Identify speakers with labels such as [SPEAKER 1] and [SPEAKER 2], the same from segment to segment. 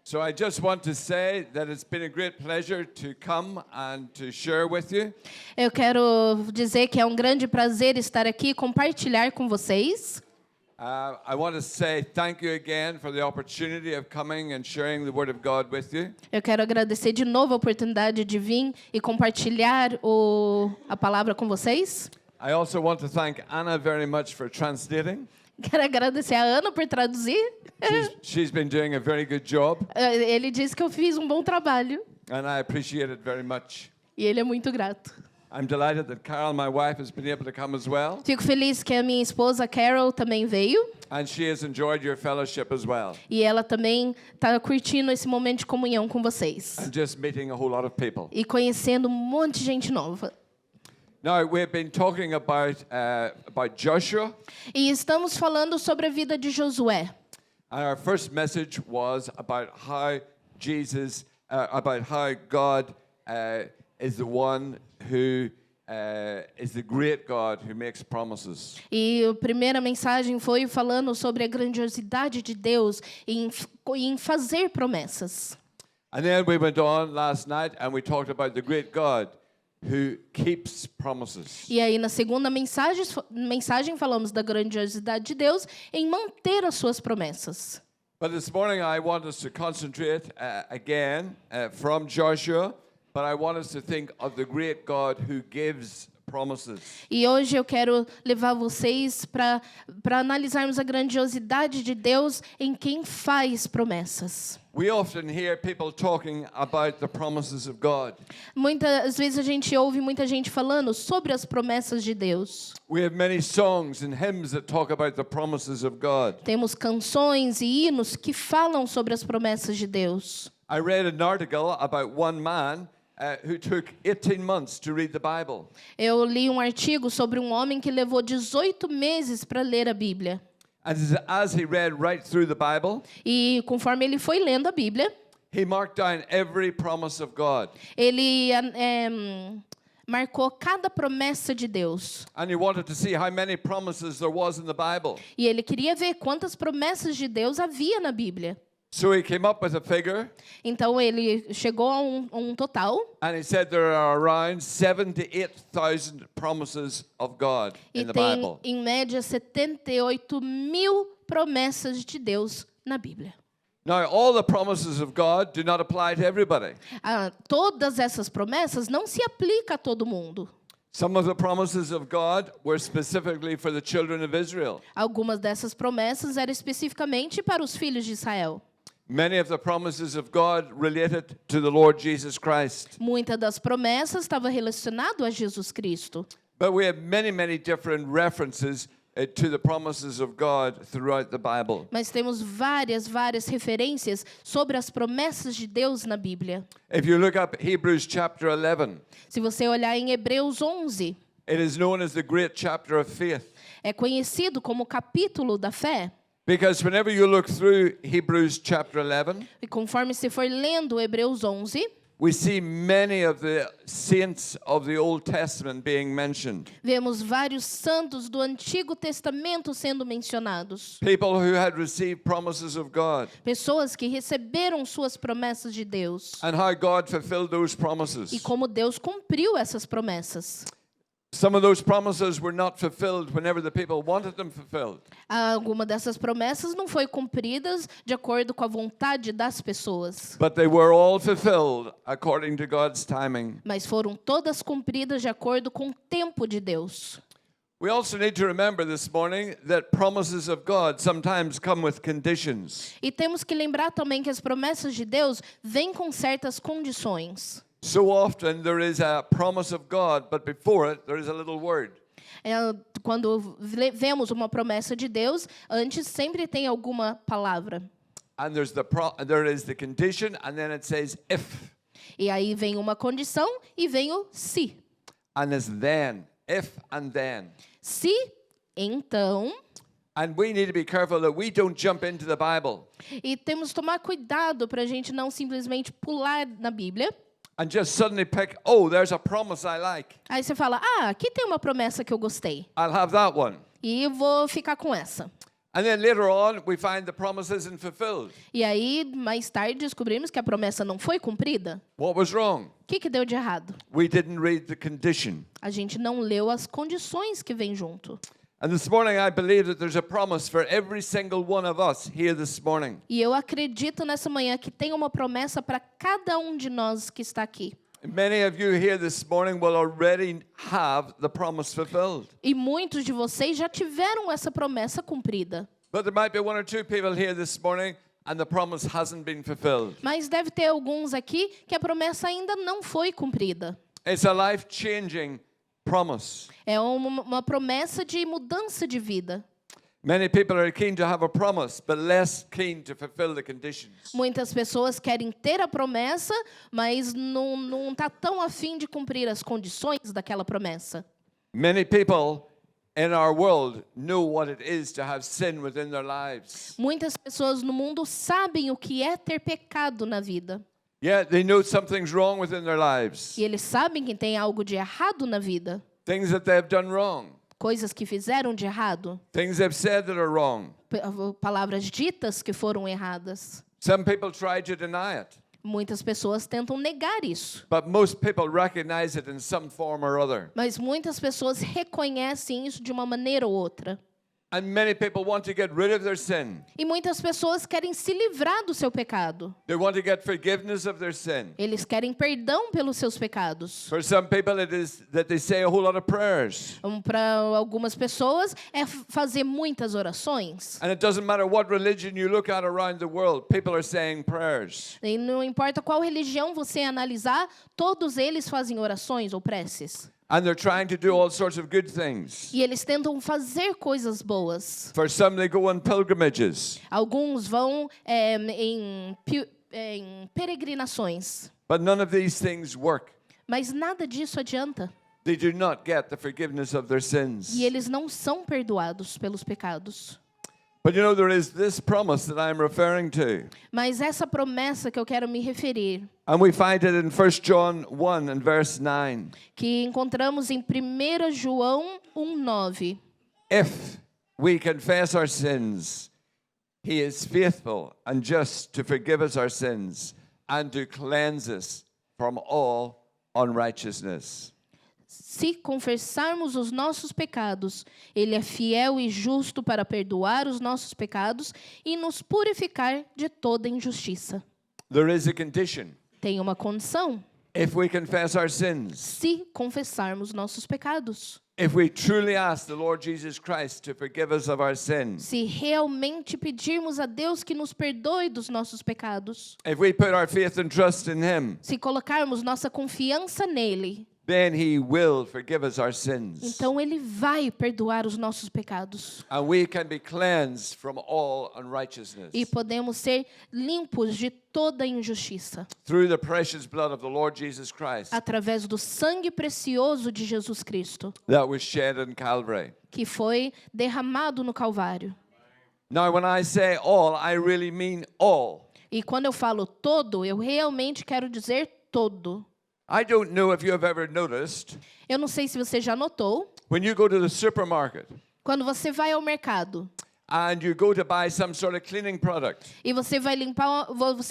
[SPEAKER 1] So I just want to say that it's been a great pleasure to come and to share with you.
[SPEAKER 2] Eu quero dizer que é um grande prazer estar aqui e compartilhar com vocês.
[SPEAKER 1] I want to say thank you again for the opportunity of coming and sharing the Word of God with you.
[SPEAKER 2] Eu quero agradecer de novo a oportunidade de vir e compartilhar a palavra com vocês.
[SPEAKER 1] I also want to thank Anna very much for translating.
[SPEAKER 2] Quero agradecer a Ana por traduzir.
[SPEAKER 1] She's been doing a very good job,
[SPEAKER 2] Ele disse que eu fiz um bom trabalho
[SPEAKER 1] and I appreciate it very much.
[SPEAKER 2] e ele é muito grato.
[SPEAKER 1] I'm delighted that Carol, my wife, has been able to come as well,
[SPEAKER 2] Fico feliz que a minha esposa Carol também veio
[SPEAKER 1] and she has enjoyed your fellowship as well,
[SPEAKER 2] e ela também está curtindo esse momento de comunhão com vocês
[SPEAKER 1] and just meeting a whole lot of people.
[SPEAKER 2] e conhecendo um monte de gente nova.
[SPEAKER 1] Now, we've been talking about Joshua,
[SPEAKER 2] E estamos falando sobre a vida de Josué.
[SPEAKER 1] and our first message was about how God is the one who is the great God who makes promises.
[SPEAKER 2] E a primeira mensagem foi falando sobre a grandiosidade de Deus em fazer promessas.
[SPEAKER 1] And then we went on last night and we talked about the great God who keeps promises.
[SPEAKER 2] E aí na segunda mensagem falamos da grandiosidade de Deus em manter as suas promessas.
[SPEAKER 1] But this morning I want us to concentrate again from Joshua, but I want us to think of the great God who gives promises.
[SPEAKER 2] E hoje eu quero levar vocês para analisarmos a grandiosidade de Deus em quem faz promessas.
[SPEAKER 1] We often hear people talking about the promises of God.
[SPEAKER 2] Muitas vezes a gente ouve muita gente falando sobre as promessas de Deus.
[SPEAKER 1] We have many songs and hymns that talk about the promises of God.
[SPEAKER 2] Temos canções e hinos que falam sobre as promessas de Deus.
[SPEAKER 1] I read an article about one man who took 18 months to read the Bible.
[SPEAKER 2] Eu li um artigo sobre um homem que levou 18 meses para ler a Bíblia.
[SPEAKER 1] And as he read right through the Bible,
[SPEAKER 2] E conforme ele foi lendo a Bíblia,
[SPEAKER 1] he marked down every promise of God.
[SPEAKER 2] ele marcou cada promessa de Deus.
[SPEAKER 1] And he wanted to see how many promises there was in the Bible.
[SPEAKER 2] E ele queria ver quantas promessas de Deus havia na Bíblia.
[SPEAKER 1] So he came up with a figure,
[SPEAKER 2] Então ele chegou a um total.
[SPEAKER 1] and he said there are around 78,000 promises of God
[SPEAKER 2] E
[SPEAKER 1] in the
[SPEAKER 2] tem,
[SPEAKER 1] Bible.
[SPEAKER 2] em média, 78.000 promessas de Deus na Bíblia.
[SPEAKER 1] Now, all the promises of God do not apply to everybody.
[SPEAKER 2] Todas essas promessas não se aplicam a todo mundo.
[SPEAKER 1] Some of the promises of God were specifically for the children of Israel.
[SPEAKER 2] Algumas dessas promessas eram especificamente para os filhos de Israel.
[SPEAKER 1] Many of the promises of God related to the Lord Jesus Christ.
[SPEAKER 2] Muitas das promessas estavam relacionadas a Jesus Cristo.
[SPEAKER 1] But we have many, many different references to the promises of God throughout the Bible.
[SPEAKER 2] Mas temos várias referências sobre as promessas de Deus na Bíblia.
[SPEAKER 1] If you look up Hebrews chapter 11,
[SPEAKER 2] Se você olhar em Hebreus 11,
[SPEAKER 1] it is known as the great chapter of faith.
[SPEAKER 2] é conhecido como o capítulo da fé.
[SPEAKER 1] Because whenever you look through Hebrews chapter 11,
[SPEAKER 2] E conforme se for lendo Hebreus 11,
[SPEAKER 1] we see many of the saints of the Old Testament being mentioned.
[SPEAKER 2] vemos vários santos do Antigo Testamento sendo mencionados.
[SPEAKER 1] People who had received promises of God,
[SPEAKER 2] Pessoas que receberam suas promessas de Deus.
[SPEAKER 1] and how God fulfilled those promises.
[SPEAKER 2] E como Deus cumpriu essas promessas.
[SPEAKER 1] Some of those promises were not fulfilled whenever the people wanted them fulfilled.
[SPEAKER 2] Alguma dessas promessas não foi cumpridas de acordo com a vontade das pessoas.
[SPEAKER 1] But they were all fulfilled according to God's timing.
[SPEAKER 2] Mas foram todas cumpridas de acordo com o tempo de Deus.
[SPEAKER 1] We also need to remember this morning that promises of God sometimes come with conditions.
[SPEAKER 2] E temos que lembrar também que as promessas de Deus vêm com certas condições.
[SPEAKER 1] So often there is a promise of God, but before it there is a little word.
[SPEAKER 2] Quando vemos uma promessa de Deus, antes sempre tem alguma palavra.
[SPEAKER 1] And there is the condition, and then it says if.
[SPEAKER 2] E aí vem uma condição e vem o se.
[SPEAKER 1] And it's then, if and then.
[SPEAKER 2] Se, então.
[SPEAKER 1] And we need to be careful that we don't jump into the Bible.
[SPEAKER 2] E temos que tomar cuidado para a gente não simplesmente pular na Bíblia.
[SPEAKER 1] and just suddenly pick, oh, there's a promise I like.
[SPEAKER 2] Aí você fala, aqui tem uma promessa que eu gostei.
[SPEAKER 1] I'll have that one.
[SPEAKER 2] E eu vou ficar com essa.
[SPEAKER 1] And then later on, we find the promise isn't fulfilled.
[SPEAKER 2] E aí, mais tarde, descobrimos que a promessa não foi cumprida.
[SPEAKER 1] What was wrong?
[SPEAKER 2] O que deu de errado?
[SPEAKER 1] We didn't read the condition.
[SPEAKER 2] A gente não leu as condições que vêm junto.
[SPEAKER 1] And this morning, I believe that there's a promise for every single one of us here this morning.
[SPEAKER 2] E eu acredito nessa manhã que tem uma promessa para cada um de nós que está aqui.
[SPEAKER 1] Many of you here this morning will already have the promise fulfilled.
[SPEAKER 2] E muitos de vocês já tiveram essa promessa cumprida.
[SPEAKER 1] But there might be one or two people here this morning and the promise hasn't been fulfilled.
[SPEAKER 2] Mas deve ter alguns aqui que a promessa ainda não foi cumprida.
[SPEAKER 1] It's a life-changing promise.
[SPEAKER 2] É uma promessa de mudança de vida.
[SPEAKER 1] Many people are keen to have a promise, but less keen to fulfill the conditions.
[SPEAKER 2] Muitas pessoas querem ter a promessa, mas não está tão afim de cumprir as condições daquela promessa.
[SPEAKER 1] Many people in our world know what it is to have sin within their lives.
[SPEAKER 2] Muitas pessoas no mundo sabem o que é ter pecado na vida.
[SPEAKER 1] Yeah, they know something's wrong within their lives.
[SPEAKER 2] E eles sabem que tem algo de errado na vida.
[SPEAKER 1] Things that they've done wrong.
[SPEAKER 2] Coisas que fizeram de errado.
[SPEAKER 1] Things they've said that are wrong.
[SPEAKER 2] Palavras ditas que foram erradas.
[SPEAKER 1] Some people try to deny it.
[SPEAKER 2] Muitas pessoas tentam negar isso.
[SPEAKER 1] But most people recognize it in some form or other.
[SPEAKER 2] Mas muitas pessoas reconhecem isso de uma maneira ou outra.
[SPEAKER 1] And many people want to get rid of their sin.
[SPEAKER 2] E muitas pessoas querem se livrar do seu pecado.
[SPEAKER 1] They want to get forgiveness of their sin.
[SPEAKER 2] Eles querem perdão pelos seus pecados.
[SPEAKER 1] For some people it is that they say a whole lot of prayers.
[SPEAKER 2] Para algumas pessoas é fazer muitas orações.
[SPEAKER 1] And it doesn't matter what religion you look at around the world, people are saying prayers.
[SPEAKER 2] E não importa qual religião você analisar, todos eles fazem orações ou preces.
[SPEAKER 1] And they're trying to do all sorts of good things.
[SPEAKER 2] E eles tentam fazer coisas boas.
[SPEAKER 1] For some they go on pilgrimages.
[SPEAKER 2] Alguns vão em peregrinações.
[SPEAKER 1] But none of these things work.
[SPEAKER 2] Mas nada disso adianta.
[SPEAKER 1] They do not get the forgiveness of their sins.
[SPEAKER 2] E eles não são perdoados pelos pecados.
[SPEAKER 1] But you know, there is this promise that I'm referring to.
[SPEAKER 2] Mas essa promessa que eu quero me referir,
[SPEAKER 1] And we find it in 1 John 1 and verse 9.
[SPEAKER 2] que encontramos em 1 João 1:9.
[SPEAKER 1] If we confess our sins, he is faithful and just to forgive us our sins and to cleanse us from all unrighteousness.
[SPEAKER 2] Se confessarmos os nossos pecados, ele é fiel e justo para perdoar os nossos pecados e nos purificar de toda injustiça.
[SPEAKER 1] There is a condition.
[SPEAKER 2] Tem uma condição:
[SPEAKER 1] If we confess our sins,
[SPEAKER 2] se confessarmos nossos pecados.
[SPEAKER 1] if we truly ask the Lord Jesus Christ to forgive us of our sins,
[SPEAKER 2] Se realmente pedirmos a Deus que nos perdoe dos nossos pecados,
[SPEAKER 1] if we put our faith and trust in him,
[SPEAKER 2] se colocarmos nossa confiança nele,
[SPEAKER 1] then he will forgive us our sins.
[SPEAKER 2] então ele vai perdoar os nossos pecados.
[SPEAKER 1] And we can be cleansed from all unrighteousness
[SPEAKER 2] E podemos ser limpos de toda injustiça.
[SPEAKER 1] through the precious blood of the Lord Jesus Christ
[SPEAKER 2] Através do sangue precioso de Jesus Cristo,
[SPEAKER 1] that was shed on Calvary.
[SPEAKER 2] que foi derramado no Calvário.
[SPEAKER 1] Now, when I say all, I really mean all.
[SPEAKER 2] E quando eu falo todo, eu realmente quero dizer todo.
[SPEAKER 1] I don't know if you have ever noticed,
[SPEAKER 2] Eu não sei se você já notou,
[SPEAKER 1] when you go to the supermarket
[SPEAKER 2] quando você vai ao mercado
[SPEAKER 1] and you go to buy some sort of cleaning product,
[SPEAKER 2] e você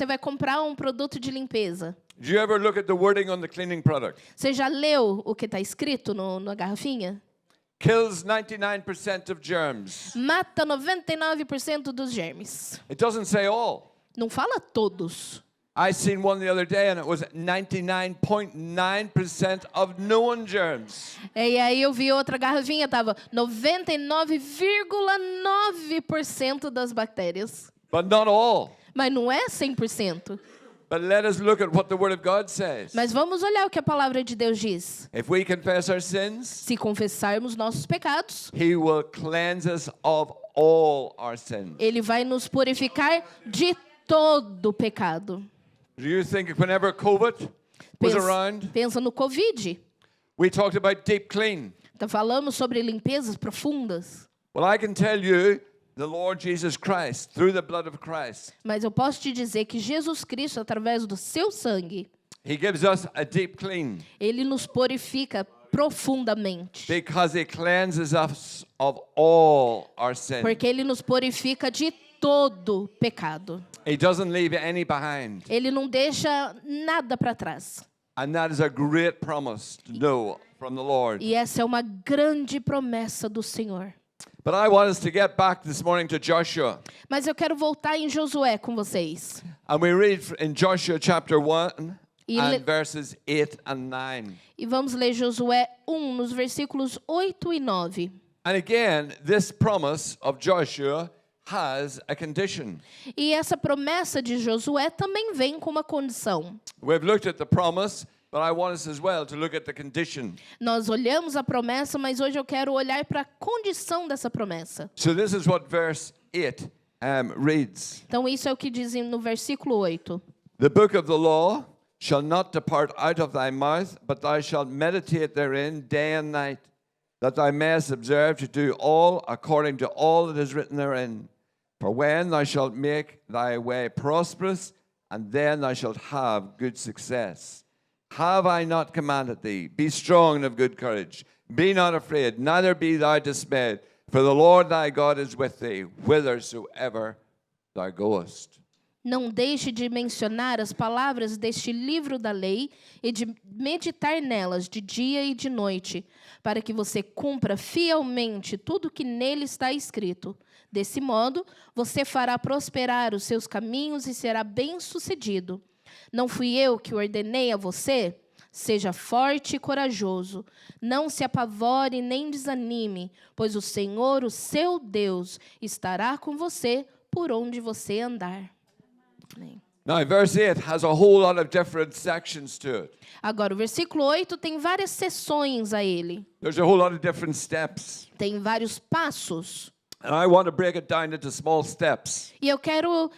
[SPEAKER 2] vai comprar um produto de limpeza.
[SPEAKER 1] do you ever look at the wording on the cleaning product?
[SPEAKER 2] Você já leu o que está escrito na garrafinha?
[SPEAKER 1] Kills 99% of germs.
[SPEAKER 2] Mata 99% dos germes.
[SPEAKER 1] It doesn't say all.
[SPEAKER 2] Não fala todos.
[SPEAKER 1] I seen one the other day and it was 99.9% of known germs.
[SPEAKER 2] E aí eu vi outra garrafinha, tava 99,9% das bactérias.
[SPEAKER 1] But not all.
[SPEAKER 2] Mas não é 100%.
[SPEAKER 1] But let us look at what the Word of God says.
[SPEAKER 2] Mas vamos olhar o que a palavra de Deus diz.
[SPEAKER 1] If we confess our sins,
[SPEAKER 2] Se confessarmos nossos pecados,
[SPEAKER 1] He will cleanse us of all our sins.
[SPEAKER 2] Ele vai nos purificar de todo pecado.
[SPEAKER 1] Do you think whenever COVID was around,
[SPEAKER 2] Pensa no Covid.
[SPEAKER 1] we talked about deep clean?
[SPEAKER 2] Então, falamos sobre limpezas profundas.
[SPEAKER 1] Well, I can tell you, the Lord Jesus Christ, through the blood of Christ,
[SPEAKER 2] Mas eu posso te dizer que Jesus Cristo, através do seu sangue,
[SPEAKER 1] He gives us a deep clean
[SPEAKER 2] Ele nos purifica profundamente.
[SPEAKER 1] because He cleanses us of all our sin.
[SPEAKER 2] Porque Ele nos purifica de todo pecado.
[SPEAKER 1] He doesn't leave any behind.
[SPEAKER 2] Ele não deixa nada para trás.
[SPEAKER 1] And that is a great promise to know from the Lord.
[SPEAKER 2] E essa é uma grande promessa do Senhor.
[SPEAKER 1] But I want us to get back this morning to Joshua.
[SPEAKER 2] Mas eu quero voltar em Josué com vocês.
[SPEAKER 1] And we read in Joshua chapter 1
[SPEAKER 2] E
[SPEAKER 1] and
[SPEAKER 2] le-
[SPEAKER 1] verses 8 and 9.
[SPEAKER 2] E vamos ler Josué 1, nos versículos 8 e 9.
[SPEAKER 1] And again, this promise of Joshua has a condition.
[SPEAKER 2] E essa promessa de Josué também vem com uma condição.
[SPEAKER 1] We've looked at the promise, but I want us as well to look at the condition.
[SPEAKER 2] Nós olhamos a promessa, mas hoje eu quero olhar para a condição dessa promessa.
[SPEAKER 1] So this is what verse 8 reads.
[SPEAKER 2] Então isso é o que diz no versículo 8.
[SPEAKER 1] The book of the law shall not depart out of thy mouth, but thou shalt meditate therein day and night, that thou mayest observe to do all according to all that is written therein. For when thou shalt make thy way prosperous, and then thou shalt have good success. Have I not commanded thee? Be strong and of good courage. Be not afraid, neither be thou dismayed, for the Lord thy God is with thee, whithersoever thou goest.
[SPEAKER 2] Não deixe de mencionar as palavras deste livro da lei e de meditar nelas de dia e de noite, para que você cumpra fielmente tudo que nele está escrito. Desse modo, você fará prosperar os seus caminhos e será bem-sucedido. Não fui eu que ordenei a você? Seja forte e corajoso. Não se apavore nem desanime, pois o Senhor, o seu Deus, estará com você por onde você andar. Amém.
[SPEAKER 1] Now, verse 8 has a whole lot of different sections to it.
[SPEAKER 2] Agora, o versículo 8 tem várias seções a ele.
[SPEAKER 1] There's a whole lot of different steps.
[SPEAKER 2] Tem vários passos.
[SPEAKER 1] And I want to break it down into small steps.
[SPEAKER 2] E eu quero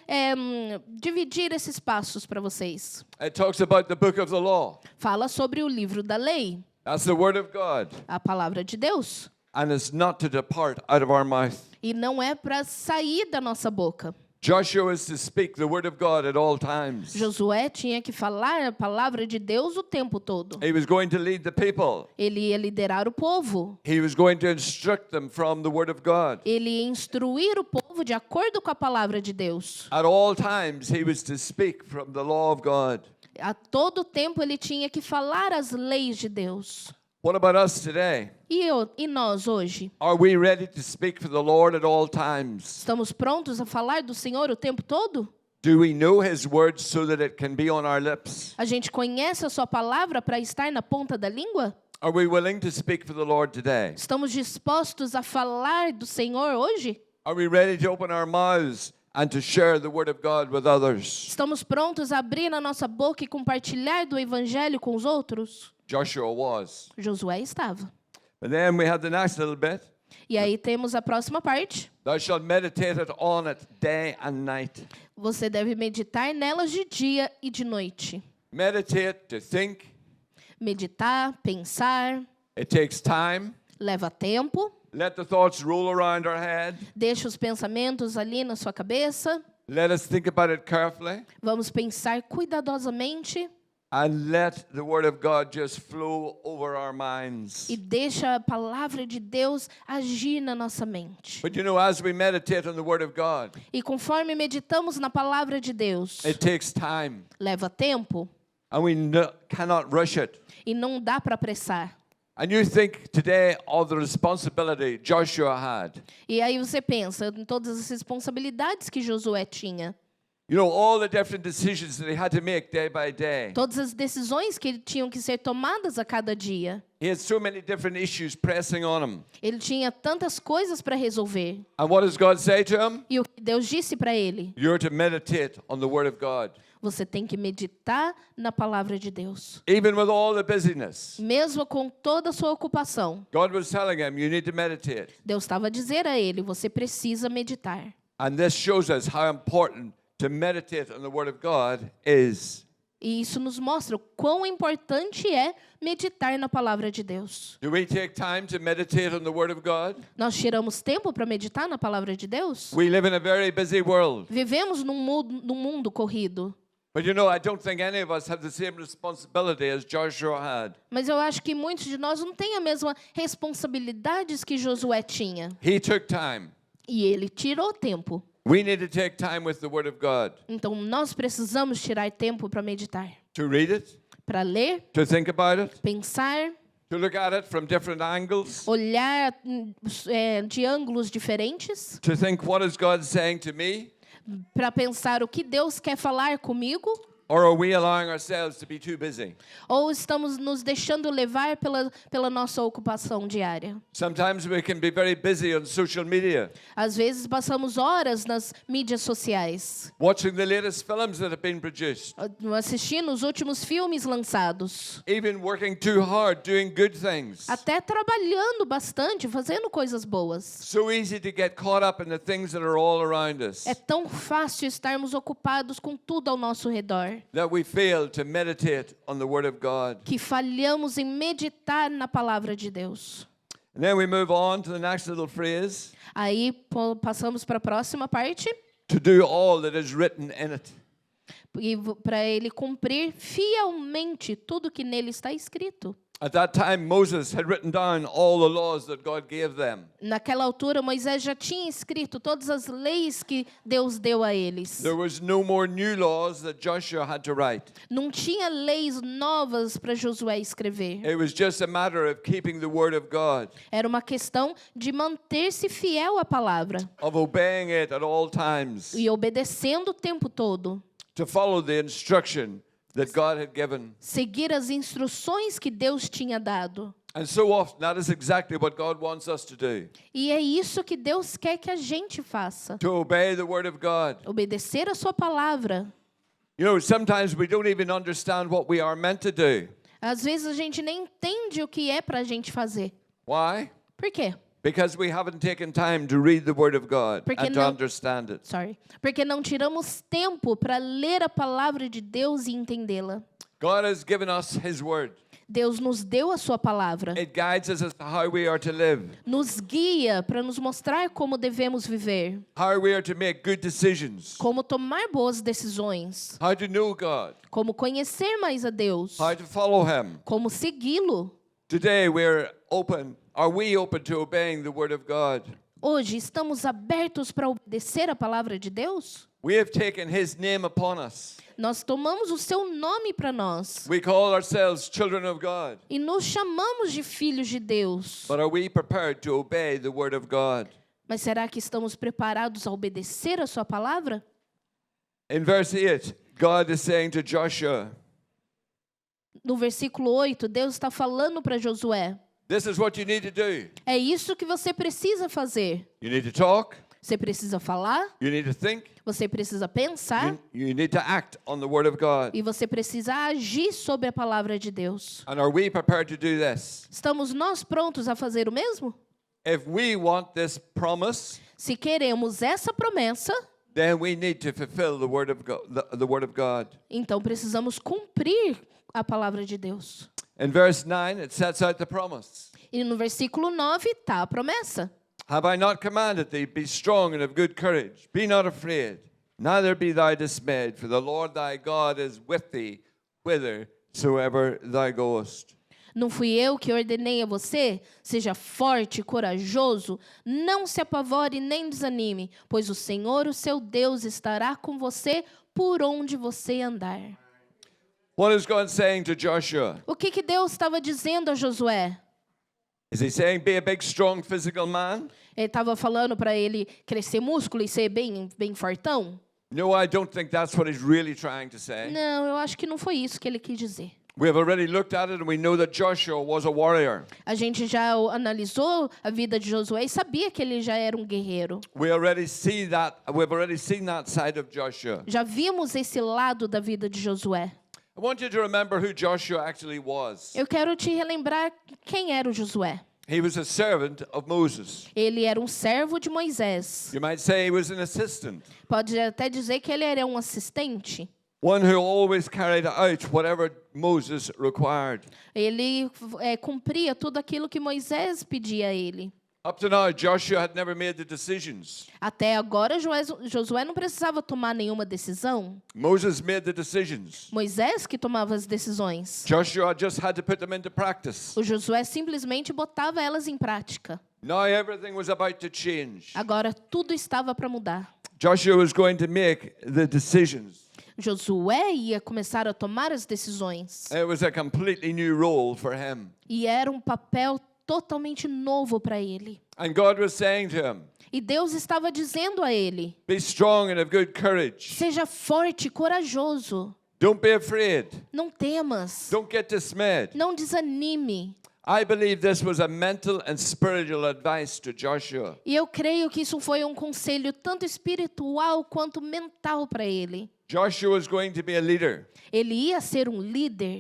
[SPEAKER 2] dividir esses passos para vocês.
[SPEAKER 1] It talks about the book of the law.
[SPEAKER 2] Fala sobre o livro da lei,
[SPEAKER 1] That's the word of God.
[SPEAKER 2] a palavra de Deus.
[SPEAKER 1] And it's not to depart out of our mouth.
[SPEAKER 2] E não é para sair da nossa boca.
[SPEAKER 1] Joshua is to speak the word of God at all times.
[SPEAKER 2] Josué tinha que falar a palavra de Deus o tempo todo.
[SPEAKER 1] He was going to lead the people.
[SPEAKER 2] Ele ia liderar o povo.
[SPEAKER 1] He was going to instruct them from the word of God.
[SPEAKER 2] Ele ia instruir o povo de acordo com a palavra de Deus.
[SPEAKER 1] At all times, he was to speak from the law of God.
[SPEAKER 2] A todo tempo ele tinha que falar as leis de Deus.
[SPEAKER 1] What about us today?
[SPEAKER 2] E nós hoje?
[SPEAKER 1] Are we ready to speak for the Lord at all times?
[SPEAKER 2] Estamos prontos a falar do Senhor o tempo todo?
[SPEAKER 1] Do we know His word so that it can be on our lips?
[SPEAKER 2] A gente conhece a sua palavra para estar na ponta da língua?
[SPEAKER 1] Are we willing to speak for the Lord today?
[SPEAKER 2] Estamos dispostos a falar do Senhor hoje?
[SPEAKER 1] Are we ready to open our mouths and to share the word of God with others?
[SPEAKER 2] Estamos prontos a abrir a nossa boca e compartilhar do evangelho com os outros?
[SPEAKER 1] Joshua was.
[SPEAKER 2] Josué estava.
[SPEAKER 1] But then we have the next little bit.
[SPEAKER 2] E aí temos a próxima parte.
[SPEAKER 1] Thou shalt meditate on it day and night.
[SPEAKER 2] Você deve meditar nelas de dia e de noite.
[SPEAKER 1] Meditate, to think.
[SPEAKER 2] Meditar, pensar,
[SPEAKER 1] It takes time.
[SPEAKER 2] leva tempo.
[SPEAKER 1] Let the thoughts roll around our head.
[SPEAKER 2] Deixa os pensamentos ali na sua cabeça.
[SPEAKER 1] Let us think about it carefully.
[SPEAKER 2] Vamos pensar cuidadosamente.
[SPEAKER 1] And let the word of God just flow over our minds.
[SPEAKER 2] E deixa a palavra de Deus agir na nossa mente.
[SPEAKER 1] But you know, as we meditate on the word of God,
[SPEAKER 2] E conforme meditamos na palavra de Deus,
[SPEAKER 1] it takes time.
[SPEAKER 2] leva tempo
[SPEAKER 1] And we cannot rush it.
[SPEAKER 2] e não dá para apressar.
[SPEAKER 1] And you think today of the responsibility Joshua had.
[SPEAKER 2] E aí você pensa em todas as responsabilidades que Josué tinha.
[SPEAKER 1] You know, all the different decisions that he had to make day by day.
[SPEAKER 2] Todas as decisões que tinham que ser tomadas a cada dia.
[SPEAKER 1] He had so many different issues pressing on him.
[SPEAKER 2] Ele tinha tantas coisas para resolver.
[SPEAKER 1] And what does God say to him?
[SPEAKER 2] E o que Deus disse para ele?
[SPEAKER 1] You're to meditate on the word of God.
[SPEAKER 2] Você tem que meditar na palavra de Deus.
[SPEAKER 1] Even with all the busyness.
[SPEAKER 2] Mesmo com toda a sua ocupação.
[SPEAKER 1] God was telling him, you need to meditate.
[SPEAKER 2] Deus estava a dizer a ele, você precisa meditar.
[SPEAKER 1] And this shows us how important to meditate on the word of God is.
[SPEAKER 2] E isso nos mostra o quão importante é meditar na palavra de Deus.
[SPEAKER 1] Do we take time to meditate on the word of God?
[SPEAKER 2] Nós tiramos tempo para meditar na palavra de Deus?
[SPEAKER 1] We live in a very busy world.
[SPEAKER 2] Vivemos num mundo corrido.
[SPEAKER 1] But you know, I don't think any of us have the same responsibility as Joshua had.
[SPEAKER 2] Mas eu acho que muitos de nós não têm a mesma responsabilidades que Josué tinha.
[SPEAKER 1] He took time.
[SPEAKER 2] E ele tirou tempo.
[SPEAKER 1] We need to take time with the Word of God.
[SPEAKER 2] Então nós precisamos tirar tempo para meditar,
[SPEAKER 1] To read it,
[SPEAKER 2] para ler,
[SPEAKER 1] to think about it,
[SPEAKER 2] pensar,
[SPEAKER 1] to look at it from different angles,
[SPEAKER 2] olhar de ângulos diferentes,
[SPEAKER 1] to think, what is God saying to me?
[SPEAKER 2] para pensar o que Deus quer falar comigo,
[SPEAKER 1] Or are we allowing ourselves to be too busy?
[SPEAKER 2] ou estamos nos deixando levar pela nossa ocupação diária.
[SPEAKER 1] Sometimes we can be very busy on social media,
[SPEAKER 2] Às vezes passamos horas nas mídias sociais,
[SPEAKER 1] watching the latest films that have been produced,
[SPEAKER 2] assistindo os últimos filmes lançados,
[SPEAKER 1] even working too hard, doing good things.
[SPEAKER 2] até trabalhando bastante, fazendo coisas boas.
[SPEAKER 1] So easy to get caught up in the things that are all around us
[SPEAKER 2] É tão fácil estarmos ocupados com tudo ao nosso redor,
[SPEAKER 1] that we fail to meditate on the Word of God.
[SPEAKER 2] que falhamos em meditar na palavra de Deus.
[SPEAKER 1] And then we move on to the next little phrase,
[SPEAKER 2] Aí passamos para a próxima parte,
[SPEAKER 1] to do all that is written in it.
[SPEAKER 2] e para ele cumprir fielmente tudo que nele está escrito.
[SPEAKER 1] At that time, Moses had written down all the laws that God gave them.
[SPEAKER 2] Naquela altura, Moisés já tinha escrito todas as leis que Deus deu a eles.
[SPEAKER 1] There was no more new laws that Joshua had to write.
[SPEAKER 2] Não tinha leis novas para Josué escrever.
[SPEAKER 1] It was just a matter of keeping the Word of God,
[SPEAKER 2] Era uma questão de manter-se fiel à palavra
[SPEAKER 1] of obeying it at all times,
[SPEAKER 2] e obedecendo o tempo todo.
[SPEAKER 1] to follow the instruction that God had given.
[SPEAKER 2] Seguir as instruções que Deus tinha dado.
[SPEAKER 1] And so often, that is exactly what God wants us to do,
[SPEAKER 2] E é isso que Deus quer que a gente faça.
[SPEAKER 1] to obey the Word of God.
[SPEAKER 2] Obedecer a sua palavra.
[SPEAKER 1] You know, sometimes we don't even understand what we are meant to do.
[SPEAKER 2] Às vezes a gente nem entende o que é para a gente fazer.
[SPEAKER 1] Why?
[SPEAKER 2] Por quê?
[SPEAKER 1] Because we haven't taken time to read the Word of God
[SPEAKER 2] Porque
[SPEAKER 1] and to
[SPEAKER 2] não-
[SPEAKER 1] understand it.
[SPEAKER 2] Porque não tiramos tempo para ler a palavra de Deus e entendê-la.
[SPEAKER 1] God has given us His Word.
[SPEAKER 2] Deus nos deu a sua palavra.
[SPEAKER 1] It guides us as to how we are to live,
[SPEAKER 2] Nos guia para nos mostrar como devemos viver.
[SPEAKER 1] how we are to make good decisions,
[SPEAKER 2] Como tomar boas decisões.
[SPEAKER 1] how to know God,
[SPEAKER 2] Como conhecer mais a Deus.
[SPEAKER 1] how to follow Him.
[SPEAKER 2] Como segui-lo.
[SPEAKER 1] Today are we open to obeying the Word of God?
[SPEAKER 2] Hoje estamos abertos para obedecer a palavra de Deus?
[SPEAKER 1] We have taken His name upon us.
[SPEAKER 2] Nós tomamos o seu nome para nós.
[SPEAKER 1] We call ourselves children of God.
[SPEAKER 2] E nos chamamos de filhos de Deus.
[SPEAKER 1] But are we prepared to obey the Word of God?
[SPEAKER 2] Mas será que estamos preparados a obedecer a sua palavra?
[SPEAKER 1] In verse 8, God is saying to Joshua,
[SPEAKER 2] No versículo 8, Deus está falando para Josué.
[SPEAKER 1] this is what you need to do.
[SPEAKER 2] É isso que você precisa fazer.
[SPEAKER 1] You need to talk,
[SPEAKER 2] Você precisa falar,
[SPEAKER 1] you need to think,
[SPEAKER 2] você precisa pensar
[SPEAKER 1] you need to act on the Word of God.
[SPEAKER 2] e você precisa agir sobre a palavra de Deus.
[SPEAKER 1] And are we prepared to do this?
[SPEAKER 2] Estamos nós prontos a fazer o mesmo?
[SPEAKER 1] If we want this promise,
[SPEAKER 2] Se queremos essa promessa,
[SPEAKER 1] then we need to fulfill the Word of God. The Word of God.
[SPEAKER 2] então precisamos cumprir a palavra de Deus.
[SPEAKER 1] In verse 9, it sets out the promise.
[SPEAKER 2] E no versículo 9 está a promessa.
[SPEAKER 1] Have I not commanded thee, be strong and of good courage? Be not afraid, neither be thou dismayed, for the Lord thy God is with thee whithersoever thou goest.
[SPEAKER 2] Não fui eu que ordenei a você? Seja forte e corajoso, não se apavore nem desanime, pois o Senhor, o seu Deus, estará com você por onde você andar.
[SPEAKER 1] What is God saying to Joshua?
[SPEAKER 2] O que Deus estava dizendo a Josué?
[SPEAKER 1] Is he saying, be a big, strong, physical man?
[SPEAKER 2] Ele estava falando para ele crescer músculo e ser bem fortão?
[SPEAKER 1] No, I don't think that's what he's really trying to say.
[SPEAKER 2] Não, eu acho que não foi isso que ele quis dizer.
[SPEAKER 1] We have already looked at it and we know that Joshua was a warrior.
[SPEAKER 2] A gente já analisou a vida de Josué e sabia que ele já era um guerreiro.
[SPEAKER 1] We've already seen that side of Joshua.
[SPEAKER 2] Já vimos esse lado da vida de Josué.
[SPEAKER 1] I want you to remember who Joshua actually was.
[SPEAKER 2] Eu quero te relembrar quem era o Josué.
[SPEAKER 1] He was a servant of Moses.
[SPEAKER 2] Ele era um servo de Moisés.
[SPEAKER 1] You might say he was an assistant,
[SPEAKER 2] Pode até dizer que ele era um assistente.
[SPEAKER 1] one who always carried out whatever Moses required.
[SPEAKER 2] Ele cumpria tudo aquilo que Moisés pedia a ele.
[SPEAKER 1] Up to now, Joshua had never made the decisions.
[SPEAKER 2] Até agora, Josué não precisava tomar nenhuma decisão.
[SPEAKER 1] Moses made the decisions.
[SPEAKER 2] Moisés que tomava as decisões.
[SPEAKER 1] Joshua just had to put them into practice.
[SPEAKER 2] O Josué simplesmente botava elas em prática.
[SPEAKER 1] Now everything was about to change.
[SPEAKER 2] Agora tudo estava para mudar.
[SPEAKER 1] Joshua was going to make the decisions.
[SPEAKER 2] Josué ia começar a tomar as decisões.
[SPEAKER 1] It was a completely new role for him.
[SPEAKER 2] E era um papel totalmente novo para ele.
[SPEAKER 1] And God was saying to him,
[SPEAKER 2] E Deus estava dizendo a ele:
[SPEAKER 1] be strong and of good courage.
[SPEAKER 2] seja forte e corajoso.
[SPEAKER 1] Don't be afraid.
[SPEAKER 2] Não temas.
[SPEAKER 1] Don't get dismayed.
[SPEAKER 2] Não desanime.
[SPEAKER 1] I believe this was a mental and spiritual advice to Joshua.
[SPEAKER 2] E eu creio que isso foi um conselho tanto espiritual quanto mental para ele.
[SPEAKER 1] Joshua was going to be a leader
[SPEAKER 2] Ele ia ser um líder,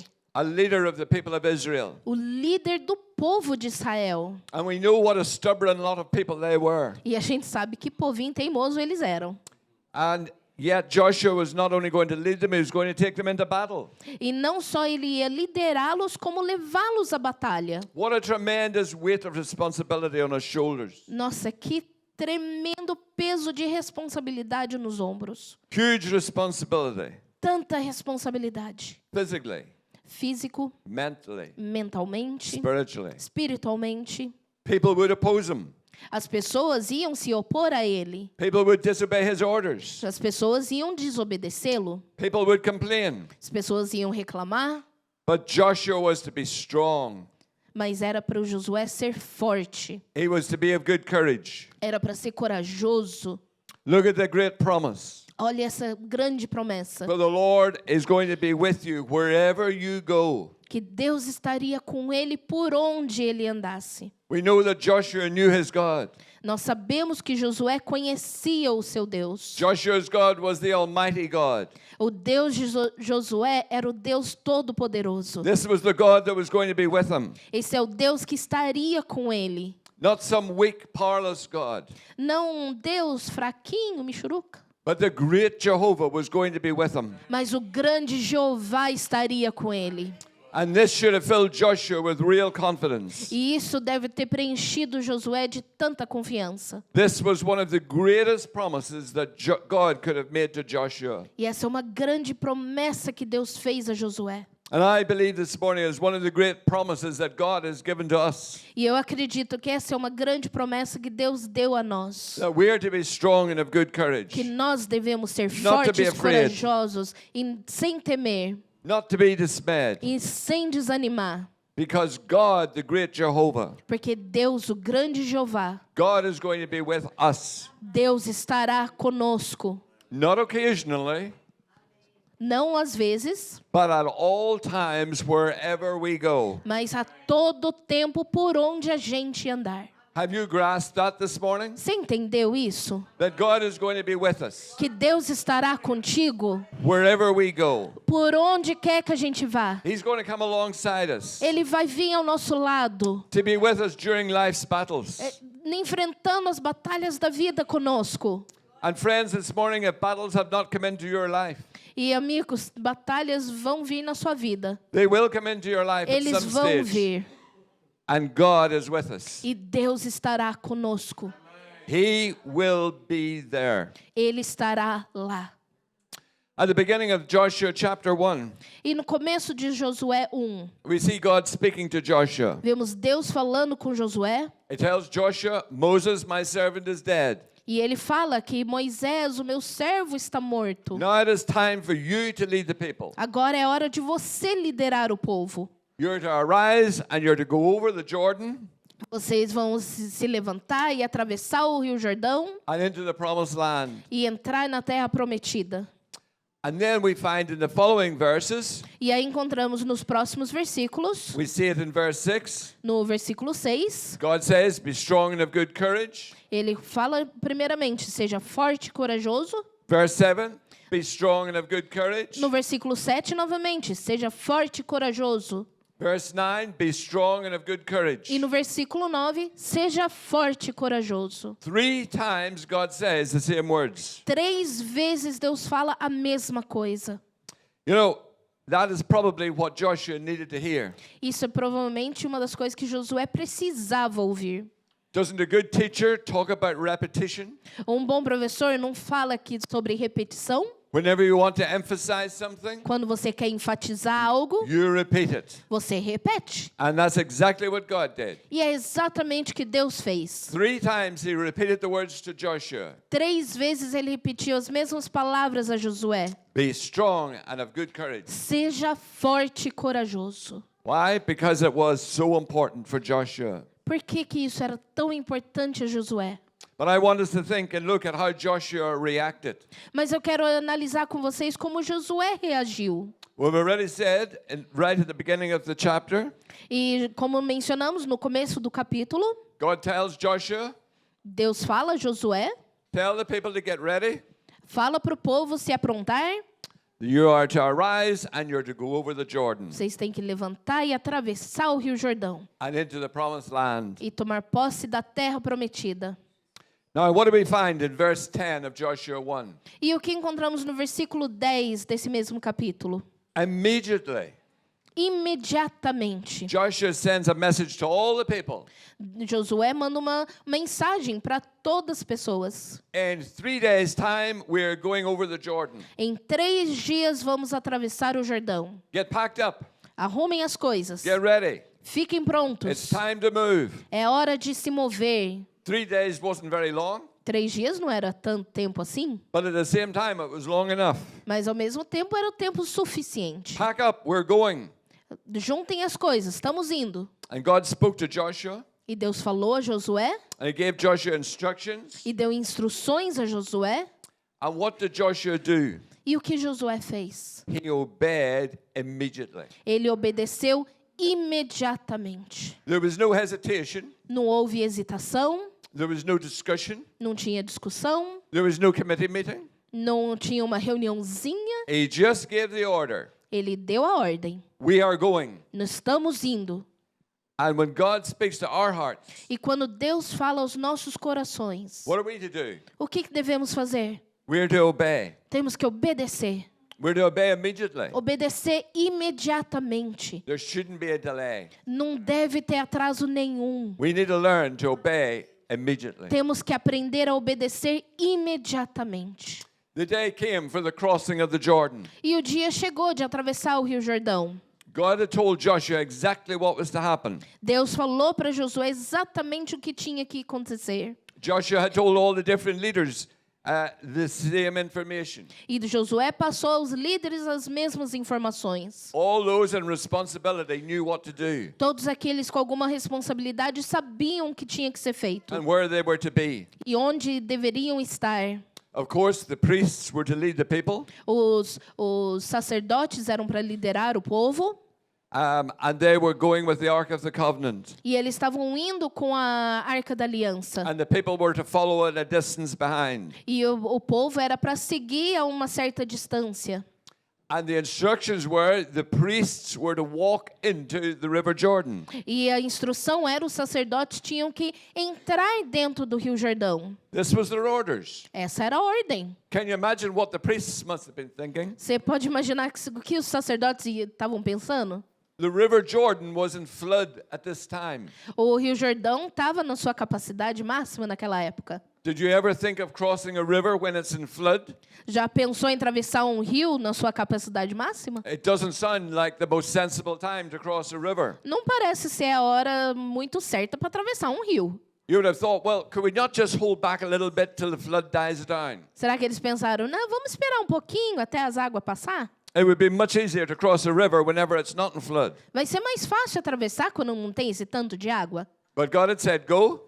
[SPEAKER 1] of the people of Israel.
[SPEAKER 2] o líder do povo de Israel.
[SPEAKER 1] And we know what a stubborn lot of people they were.
[SPEAKER 2] E a gente sabe que povinho teimoso eles eram.
[SPEAKER 1] And yet Joshua was not only going to lead them, he was going to take them into battle.
[SPEAKER 2] E não só ele ia liderá-los, como levá-los à batalha.
[SPEAKER 1] What a tremendous weight of responsibility on his shoulders.
[SPEAKER 2] Nossa, que tremendo peso de responsabilidade nos ombros.
[SPEAKER 1] Huge responsibility,
[SPEAKER 2] Tanta responsabilidade.
[SPEAKER 1] physically,
[SPEAKER 2] Físico,
[SPEAKER 1] mentally,
[SPEAKER 2] mentalmente,
[SPEAKER 1] spiritually.
[SPEAKER 2] espiritualmente.
[SPEAKER 1] People would oppose him.
[SPEAKER 2] As pessoas iam se opor a ele.
[SPEAKER 1] People would disobey his orders.
[SPEAKER 2] As pessoas iam desobedecê-lo.
[SPEAKER 1] People would complain.
[SPEAKER 2] As pessoas iam reclamar.
[SPEAKER 1] But Joshua was to be strong.
[SPEAKER 2] Mas era para o Josué ser forte.
[SPEAKER 1] He was to be of good courage.
[SPEAKER 2] Era para ser corajoso.
[SPEAKER 1] Look at the great promise.
[SPEAKER 2] Olha essa grande promessa.
[SPEAKER 1] For the Lord is going to be with you wherever you go.
[SPEAKER 2] Que Deus estaria com ele por onde ele andasse.
[SPEAKER 1] We know that Joshua knew his God.
[SPEAKER 2] Nós sabemos que Josué conhecia o seu Deus.
[SPEAKER 1] Joshua's God was the Almighty God.
[SPEAKER 2] O Deus de Josué era o Deus Todo-Poderoso.
[SPEAKER 1] This was the God that was going to be with him.
[SPEAKER 2] Esse é o Deus que estaria com ele.
[SPEAKER 1] Not some weak, powerless God.
[SPEAKER 2] Não um Deus fraquinho, michuruca.
[SPEAKER 1] But the great Jehovah was going to be with him.
[SPEAKER 2] Mas o grande Jeová estaria com ele.
[SPEAKER 1] And this should have filled Joshua with real confidence.
[SPEAKER 2] E isso deve ter preenchido Josué de tanta confiança.
[SPEAKER 1] This was one of the greatest promises that God could have made to Joshua.
[SPEAKER 2] E essa é uma grande promessa que Deus fez a Josué.
[SPEAKER 1] And I believe this morning is one of the great promises that God has given to us.
[SPEAKER 2] E eu acredito que essa é uma grande promessa que Deus deu a nós.
[SPEAKER 1] That we are to be strong and of good
[SPEAKER 2] Que
[SPEAKER 1] courage.
[SPEAKER 2] nós devemos ser
[SPEAKER 1] Not to be
[SPEAKER 2] fortes,
[SPEAKER 1] afraid.
[SPEAKER 2] corajosos, e sem temer,
[SPEAKER 1] Not to be dismayed.
[SPEAKER 2] e sem desanimar.
[SPEAKER 1] Because God, the great Jehovah,
[SPEAKER 2] Porque Deus, o grande Jeová,
[SPEAKER 1] God is going to be with us.
[SPEAKER 2] Deus estará conosco.
[SPEAKER 1] Not occasionally,
[SPEAKER 2] Não às vezes,
[SPEAKER 1] but at all times wherever we go.
[SPEAKER 2] mas a todo tempo por onde a gente andar.
[SPEAKER 1] Have you grasped that this morning?
[SPEAKER 2] Você entendeu isso?
[SPEAKER 1] That God is going to be with us
[SPEAKER 2] Que Deus estará contigo
[SPEAKER 1] wherever we go.
[SPEAKER 2] por onde quer que a gente vá.
[SPEAKER 1] He's going to come alongside us
[SPEAKER 2] Ele vai vir ao nosso lado,
[SPEAKER 1] to be with us during life's battles.
[SPEAKER 2] enfrentando as batalhas da vida conosco.
[SPEAKER 1] And friends, this morning, if battles have not come into your life,
[SPEAKER 2] E amigos, batalhas vão vir na sua vida.
[SPEAKER 1] they will come into your life at
[SPEAKER 2] Eles
[SPEAKER 1] some
[SPEAKER 2] vão
[SPEAKER 1] stage.
[SPEAKER 2] vir.
[SPEAKER 1] And God is with us.
[SPEAKER 2] E Deus estará conosco.
[SPEAKER 1] He will be there.
[SPEAKER 2] Ele estará lá.
[SPEAKER 1] At the beginning of Joshua chapter 1,
[SPEAKER 2] E no começo de Josué 1,
[SPEAKER 1] we see God speaking to Joshua.
[SPEAKER 2] vemos Deus falando com Josué.
[SPEAKER 1] It tells Joshua, Moses, my servant, is dead.
[SPEAKER 2] E ele fala que Moisés, o meu servo, está morto.
[SPEAKER 1] Now it is time for you to lead the people.
[SPEAKER 2] Agora é hora de você liderar o povo.
[SPEAKER 1] You're to arise and you're to go over the Jordan
[SPEAKER 2] Vocês vão se levantar e atravessar o Rio Jordão
[SPEAKER 1] and into the promised land.
[SPEAKER 2] e entrar na terra prometida.
[SPEAKER 1] And then we find in the following verses,
[SPEAKER 2] E aí encontramos nos próximos versículos,
[SPEAKER 1] we see it in verse 6.
[SPEAKER 2] no versículo 6,
[SPEAKER 1] God says, be strong and of good courage.
[SPEAKER 2] ele fala primeiramente, seja forte e corajoso.
[SPEAKER 1] Verse 7, be strong and of good courage.
[SPEAKER 2] No versículo 7, novamente, seja forte e corajoso.
[SPEAKER 1] Verse 9, be strong and of good courage.
[SPEAKER 2] E no versículo 9, seja forte e corajoso.
[SPEAKER 1] 3 times God says the same words.
[SPEAKER 2] 3 vezes Deus fala a mesma coisa.
[SPEAKER 1] You know, that is probably what Joshua needed to hear.
[SPEAKER 2] Isso é provavelmente uma das coisas que Josué precisava ouvir.
[SPEAKER 1] Doesn't a good teacher talk about repetition?
[SPEAKER 2] Um bom professor não fala aqui sobre repetição?
[SPEAKER 1] Whenever you want to emphasize something,
[SPEAKER 2] Quando você quer enfatizar algo,
[SPEAKER 1] you repeat it.
[SPEAKER 2] você repete.
[SPEAKER 1] And that's exactly what God did.
[SPEAKER 2] E é exatamente o que Deus fez.
[SPEAKER 1] 3 times he repeated the words to Joshua.
[SPEAKER 2] 3 vezes ele repetiu as mesmas palavras a Josué.
[SPEAKER 1] Be strong and of good courage.
[SPEAKER 2] Seja forte e corajoso.
[SPEAKER 1] Why? Because it was so important for Joshua.
[SPEAKER 2] Por que isso era tão importante a Josué?
[SPEAKER 1] But I want us to think and look at how Joshua reacted.
[SPEAKER 2] Mas eu quero analisar com vocês como Josué reagiu.
[SPEAKER 1] We've already said, right at the beginning of the chapter,
[SPEAKER 2] E como mencionamos no começo do capítulo,
[SPEAKER 1] God tells Joshua,
[SPEAKER 2] Deus fala a Josué,
[SPEAKER 1] tell the people to get ready.
[SPEAKER 2] fala para o povo se aprontar.
[SPEAKER 1] You are to arise and you're to go over the Jordan
[SPEAKER 2] Vocês têm que levantar e atravessar o Rio Jordão
[SPEAKER 1] and into the promised land.
[SPEAKER 2] e tomar posse da terra prometida.
[SPEAKER 1] Now, what do we find in verse 10 of Joshua 1?
[SPEAKER 2] E o que encontramos no versículo 10 desse mesmo capítulo?
[SPEAKER 1] Immediately,
[SPEAKER 2] Imediatamente,
[SPEAKER 1] Joshua sends a message to all the people.
[SPEAKER 2] Josué manda uma mensagem para todas as pessoas.
[SPEAKER 1] In 3 days' time, we're going over the Jordan.
[SPEAKER 2] Em 3 dias vamos atravessar o Jordão.
[SPEAKER 1] Get packed up.
[SPEAKER 2] Arrumem as coisas.
[SPEAKER 1] Get ready.
[SPEAKER 2] Fiquem
[SPEAKER 1] It's
[SPEAKER 2] prontos.
[SPEAKER 1] time to move.
[SPEAKER 2] É hora de se mover.
[SPEAKER 1] 3 days wasn't very long,
[SPEAKER 2] 3 dias não era tanto tempo assim,
[SPEAKER 1] but at the same time, it was long enough.
[SPEAKER 2] mas ao mesmo tempo era o tempo suficiente.
[SPEAKER 1] Pack up, we're going.
[SPEAKER 2] Juntem as coisas, estamos indo.
[SPEAKER 1] And God spoke to Joshua,
[SPEAKER 2] E Deus falou a Josué
[SPEAKER 1] and He gave Joshua instructions.
[SPEAKER 2] e deu instruções a Josué.
[SPEAKER 1] And what did Joshua do?
[SPEAKER 2] E o que Josué fez?
[SPEAKER 1] He obeyed immediately.
[SPEAKER 2] Ele obedeceu imediatamente.
[SPEAKER 1] There was no hesitation.
[SPEAKER 2] Não houve hesitação,
[SPEAKER 1] There was no discussion.
[SPEAKER 2] não tinha discussão,
[SPEAKER 1] There was no committee meeting.
[SPEAKER 2] não tinha uma reuniãozinha.
[SPEAKER 1] He just gave the order.
[SPEAKER 2] Ele deu a ordem.
[SPEAKER 1] We are going.
[SPEAKER 2] Nós estamos indo.
[SPEAKER 1] And when God speaks to our hearts,
[SPEAKER 2] E quando Deus fala aos nossos corações,
[SPEAKER 1] what are we to do?
[SPEAKER 2] o que devemos fazer?
[SPEAKER 1] We're to obey.
[SPEAKER 2] Temos que obedecer.
[SPEAKER 1] We're to obey immediately.
[SPEAKER 2] Obedecer imediatamente.
[SPEAKER 1] There shouldn't be a delay.
[SPEAKER 2] Não deve ter atraso nenhum.
[SPEAKER 1] We need to learn to obey immediately.
[SPEAKER 2] Temos que aprender a obedecer imediatamente.
[SPEAKER 1] The day came for the crossing of the Jordan.
[SPEAKER 2] E o dia chegou de atravessar o Rio Jordão.
[SPEAKER 1] God had told Joshua exactly what was to happen.
[SPEAKER 2] Deus falou para Josué exatamente o que tinha que acontecer.
[SPEAKER 1] Joshua had told all the different leaders the same information.
[SPEAKER 2] E Josué passou aos líderes as mesmas informações.
[SPEAKER 1] All those in responsibility knew what to do
[SPEAKER 2] Todos aqueles com alguma responsabilidade sabiam o que tinha que ser feito
[SPEAKER 1] and where they were to be.
[SPEAKER 2] e onde deveriam estar.
[SPEAKER 1] Of course, the priests were to lead the people,
[SPEAKER 2] Os sacerdotes eram para liderar o povo
[SPEAKER 1] and they were going with the Ark of the Covenant.
[SPEAKER 2] e eles estavam indo com a Arca da Aliança.
[SPEAKER 1] And the people were to follow at a distance behind.
[SPEAKER 2] E o povo era para seguir a uma certa distância.
[SPEAKER 1] And the instructions were the priests were to walk into the River Jordan.
[SPEAKER 2] E a instrução era os sacerdotes tinham que entrar dentro do Rio Jordão.
[SPEAKER 1] This was their orders.
[SPEAKER 2] Essa era a ordem.
[SPEAKER 1] Can you imagine what the priests must have been thinking?
[SPEAKER 2] Você pode imaginar o que os sacerdotes estavam pensando?
[SPEAKER 1] The River Jordan was in flood at this time.
[SPEAKER 2] O Rio Jordão estava na sua capacidade máxima naquela época.
[SPEAKER 1] Did you ever think of crossing a river when it's in flood?
[SPEAKER 2] Já pensou em atravessar um rio na sua capacidade máxima?
[SPEAKER 1] It doesn't sound like the most sensible time to cross a river.
[SPEAKER 2] Não parece ser a hora muito certa para atravessar um rio.
[SPEAKER 1] You would have thought, well, could we not just hold back a little bit till the flood dies down?
[SPEAKER 2] Será que eles pensaram, não, vamos esperar um pouquinho até as águas passar?
[SPEAKER 1] It would be much easier to cross a river whenever it's not in flood.
[SPEAKER 2] Vai ser mais fácil atravessar quando não tem esse tanto de água.
[SPEAKER 1] But God had said, go,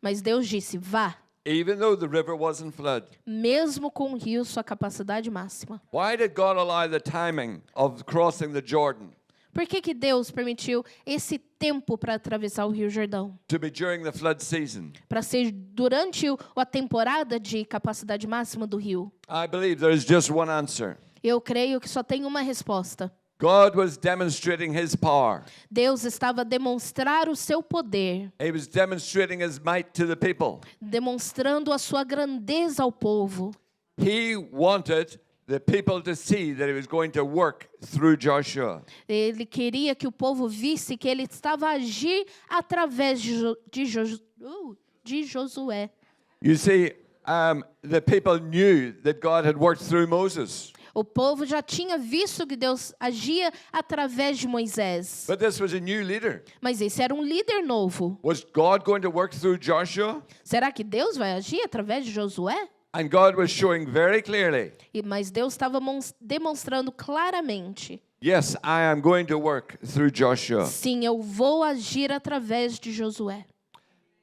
[SPEAKER 2] Mas Deus disse, vá,
[SPEAKER 1] even though the river was in flood.
[SPEAKER 2] mesmo com o rio sua capacidade máxima.
[SPEAKER 1] Why did God allow the timing of crossing the Jordan
[SPEAKER 2] Por que Deus permitiu esse tempo para atravessar o Rio Jordão?
[SPEAKER 1] to be during the flood season?
[SPEAKER 2] Para ser durante a temporada de capacidade máxima do rio?
[SPEAKER 1] I believe there is just one answer.
[SPEAKER 2] Eu creio que só tem uma resposta.
[SPEAKER 1] God was demonstrating his power.
[SPEAKER 2] Deus estava a demonstrar o seu poder,
[SPEAKER 1] He was demonstrating his might to the people.
[SPEAKER 2] demonstrando a sua grandeza ao povo.
[SPEAKER 1] He wanted the people to see that he was going to work through Joshua.
[SPEAKER 2] Ele queria que o povo visse que ele estava a agir através de Josué.
[SPEAKER 1] You see, the people knew that God had worked through Moses.
[SPEAKER 2] O povo já tinha visto que Deus agia através de Moisés.
[SPEAKER 1] But this was a new leader.
[SPEAKER 2] Mas esse era um líder novo.
[SPEAKER 1] Was God going to work through Joshua?
[SPEAKER 2] Será que Deus vai agir através de Josué?
[SPEAKER 1] And God was showing very clearly,
[SPEAKER 2] Mas Deus estava demonstrando claramente.
[SPEAKER 1] yes, I am going to work through Joshua.
[SPEAKER 2] Sim, eu vou agir através de Josué.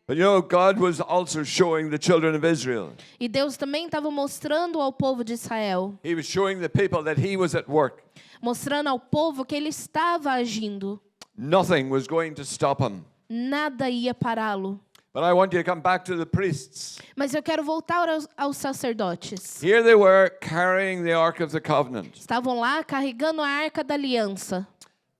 [SPEAKER 1] But you know, God was also showing the children of Israel.
[SPEAKER 2] E Deus também estava mostrando ao povo de Israel,
[SPEAKER 1] He was showing the people that he was at work.
[SPEAKER 2] mostrando ao povo que ele estava agindo.
[SPEAKER 1] Nothing was going to stop him.
[SPEAKER 2] Nada ia pará-lo.
[SPEAKER 1] But I want you to come back to the priests.
[SPEAKER 2] Mas eu quero voltar aos sacerdotes.
[SPEAKER 1] Here they were carrying the Ark of the Covenant.
[SPEAKER 2] Estavam lá carregando a Arca da Aliança.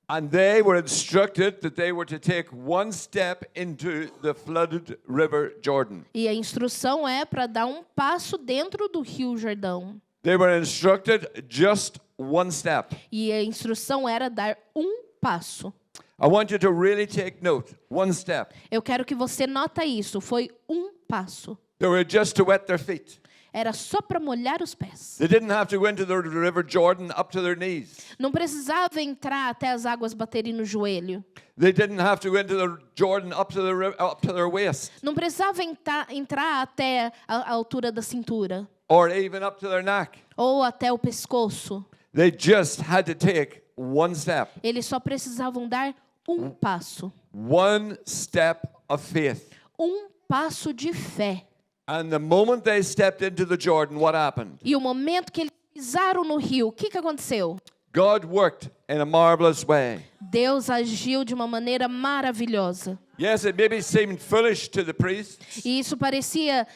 [SPEAKER 1] And they were instructed that they were to take one step into the flooded river Jordan.
[SPEAKER 2] E a instrução é para dar um passo dentro do Rio Jordão.
[SPEAKER 1] They were instructed just one step.
[SPEAKER 2] E a instrução era dar um passo.
[SPEAKER 1] I want you to really take note. One step.
[SPEAKER 2] Eu quero que você nota isso. Foi um passo.
[SPEAKER 1] They were just to wet their feet.
[SPEAKER 2] Era só para molhar os pés.
[SPEAKER 1] They didn't have to go into the river Jordan up to their knees.
[SPEAKER 2] Não precisava entrar até as águas baterem no joelho.
[SPEAKER 1] They didn't have to go into the Jordan up to their waist,
[SPEAKER 2] Não precisava entrar até a altura da cintura.
[SPEAKER 1] or even up to their neck.
[SPEAKER 2] Ou até o pescoço.
[SPEAKER 1] They just had to take one step.
[SPEAKER 2] Eles só precisavam dar um passo.
[SPEAKER 1] One step of faith.
[SPEAKER 2] Um passo de fé.
[SPEAKER 1] And the moment they stepped into the Jordan, what happened?
[SPEAKER 2] E o momento que eles pisaram no rio, o que aconteceu?
[SPEAKER 1] God worked in a marvelous way.
[SPEAKER 2] Deus agiu de uma maneira maravilhosa.
[SPEAKER 1] Yes, it maybe seemed foolish to the priests.
[SPEAKER 2] E isso parecia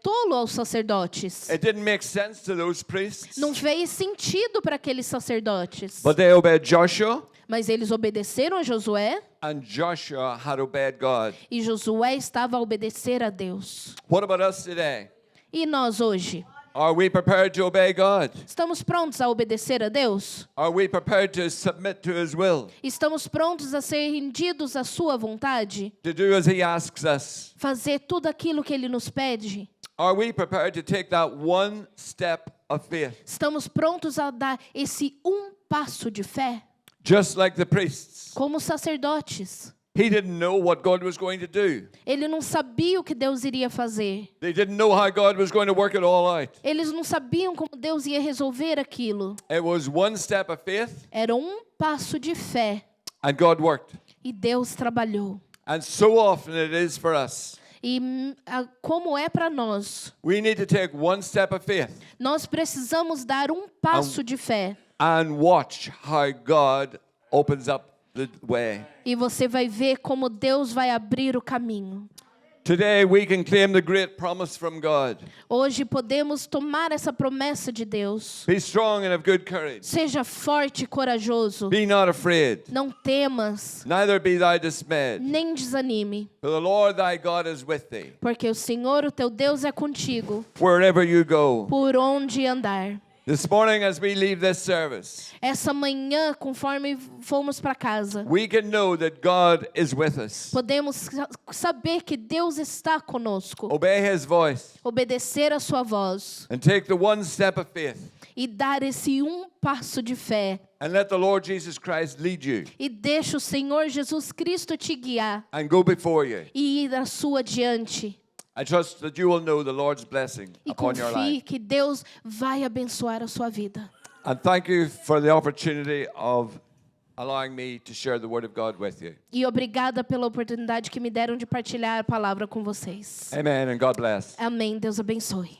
[SPEAKER 2] tolo aos sacerdotes.
[SPEAKER 1] It didn't make sense to those priests.
[SPEAKER 2] Não fez sentido para aqueles sacerdotes.
[SPEAKER 1] But they obeyed Joshua,
[SPEAKER 2] Mas eles obedeceram a Josué
[SPEAKER 1] and Joshua had obeyed God.
[SPEAKER 2] e Josué estava a obedecer a Deus.
[SPEAKER 1] What about us today?
[SPEAKER 2] E nós hoje?
[SPEAKER 1] Are we prepared to obey God?
[SPEAKER 2] Estamos prontos a obedecer a Deus?
[SPEAKER 1] Are we prepared to submit to His will?
[SPEAKER 2] Estamos prontos a ser rendidos à sua vontade?
[SPEAKER 1] To do as He asks us?
[SPEAKER 2] Fazer tudo aquilo que Ele nos pede?
[SPEAKER 1] Are we prepared to take that one step of faith?
[SPEAKER 2] Estamos prontos a dar esse um passo de fé?
[SPEAKER 1] Just like the priests.
[SPEAKER 2] Como sacerdotes.
[SPEAKER 1] He didn't know what God was going to do.
[SPEAKER 2] Ele não sabia o que Deus iria fazer.
[SPEAKER 1] They didn't know how God was going to work it all out.
[SPEAKER 2] Eles não sabiam como Deus ia resolver aquilo.
[SPEAKER 1] It was one step of faith,
[SPEAKER 2] Era um passo de fé.
[SPEAKER 1] and God worked.
[SPEAKER 2] E Deus trabalhou.
[SPEAKER 1] And so often it is for us.
[SPEAKER 2] E como é para nós,
[SPEAKER 1] We need to take one step of faith
[SPEAKER 2] nós precisamos dar um passo de fé.
[SPEAKER 1] and watch how God opens up the way.
[SPEAKER 2] E você vai ver como Deus vai abrir o caminho.
[SPEAKER 1] Today we can claim the great promise from God.
[SPEAKER 2] Hoje podemos tomar essa promessa de Deus.
[SPEAKER 1] Be strong and of good courage.
[SPEAKER 2] Seja forte e corajoso.
[SPEAKER 1] Be not afraid,
[SPEAKER 2] Não temas,
[SPEAKER 1] neither be thou dismayed.
[SPEAKER 2] nem desanime.
[SPEAKER 1] For the Lord thy God is with thee,
[SPEAKER 2] Porque o Senhor, o teu Deus, é contigo,
[SPEAKER 1] wherever you go.
[SPEAKER 2] por onde andar.
[SPEAKER 1] This morning as we leave this service,
[SPEAKER 2] Essa manhã, conforme fomos para casa,
[SPEAKER 1] we can know that God is with us.
[SPEAKER 2] podemos saber que Deus está conosco.
[SPEAKER 1] Obey His voice
[SPEAKER 2] Obedecer a sua voz
[SPEAKER 1] and take the one step of faith
[SPEAKER 2] e dar esse um passo de fé.
[SPEAKER 1] and let the Lord Jesus Christ lead you
[SPEAKER 2] E deixa o Senhor Jesus Cristo te guiar
[SPEAKER 1] and go before you.
[SPEAKER 2] e ir à sua diante.
[SPEAKER 1] I trust that you will know the Lord's blessing
[SPEAKER 2] E
[SPEAKER 1] upon your
[SPEAKER 2] confie
[SPEAKER 1] life.
[SPEAKER 2] que Deus vai abençoar a sua vida.
[SPEAKER 1] And thank you for the opportunity of allowing me to share the Word of God with you.
[SPEAKER 2] E obrigada pela oportunidade que me deram de partilhar a palavra com vocês.
[SPEAKER 1] Amen and God bless.
[SPEAKER 2] Amém. Deus abençoe.